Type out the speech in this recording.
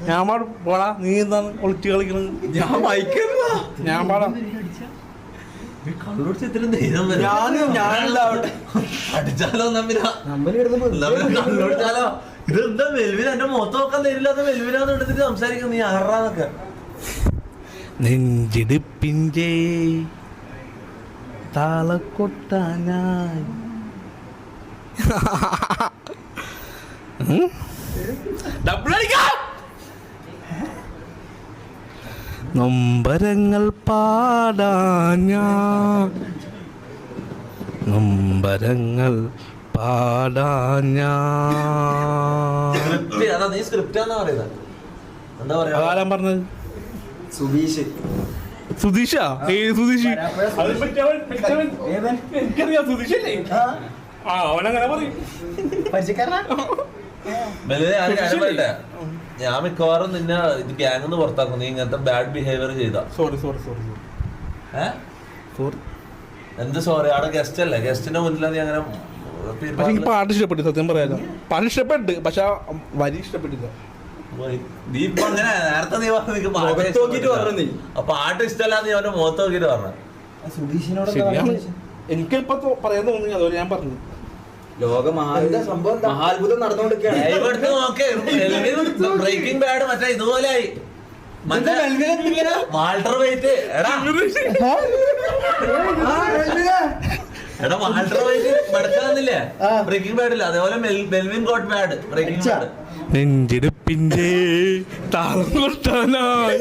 ഞാൻ പാടും. പോടാ, നീ എന്താണ് ഒളിച്ച് കളിക്കണത്? ഞാൻ പാടാം. അടിച്ചാലോ കണ്ടുപിടിച്ചാലോ? ഇതെന്താ മെൽവിൻ എന്റെ മുഖത്ത് നോക്കാൻ തരില്ല, അത് മെൽവിനാന്ന് എടുത്തിട്ട് സംസാരിക്കും. നീ ആറാന്നൊക്കെ നെഞ്ചിടിപ്പിഞ്ചേ താളക്കൊട്ടാനായി നൊമ്പരങ്ങൾ പാടാഞ്ഞാ നൊമ്പരങ്ങൾ പാടാഞ്ഞാ. നീ സ്ക്രിപ്റ്റാന്നാ പറയുന്നത്? എന്താ പറയാ ആരാൻ പറഞ്ഞത്? സുധീഷ്. സുധീഷാ? ഏത് സുധീഷ്? എനിക്കറിയാം സുധീഷല്ലേ. ആ, അവനങ്ങനെ പറയും. ഞാൻ മിക്കവാറും നിന്നെ ഇത് ഗ്യാങ് പുറത്താക്കും നീ ഇങ്ങനത്തെ ബാഡ് ബിഹേവിയർ ചെയ്താ. Sorry sorry sorry sorry. എന്ത് സോറി? അവിടെ ഗസ്റ്റ് അല്ലേ, ഗസ്റ്റിന്റെ മുന്നിലാണ് നീ അങ്ങനെ. എനിക്ക് പാട്ട് ഇഷ്ടപ്പെട്ടു, സത്യം പറയാലോ. പാട്ട് ഇഷ്ടപ്പെട്ടു, പക്ഷെ വരി ഇഷ്ടപ്പെട്ടില്ല. നീ ഇപ്പൊ അങ്ങനെ നേരത്തെ നീ പറഞ്ഞു പാട്ട് ഇഷ്ടമല്ല, നീ അവന്റെ മുഖത്ത് നോക്കിട്ട് പറഞ്ഞു. സുധീഷിനോട് എനിക്കിപ്പോ പറയാൻ തോന്നി, അതുപോലെ ഞാൻ പറഞ്ഞു. മഹാത്ഭുതം നടന്നുകൊണ്ടിരിക്കുകയാണ്. ബ്രേക്കിംഗ് ബാഡ് മറ്റേ ഇതുപോലെയായി. വാൾട്ടർ വെയിറ്റ് എടാ വാൾട്ടർ വെയിറ്റ് മടക്കാന്നില്ലേ ബ്രേക്കിംഗ് ബാഡില്ല, അതേപോലെ Melvin got bad breaking bad. നെഞ്ചെടുപ്പിന്റെ താളം കൊട്ടാനായി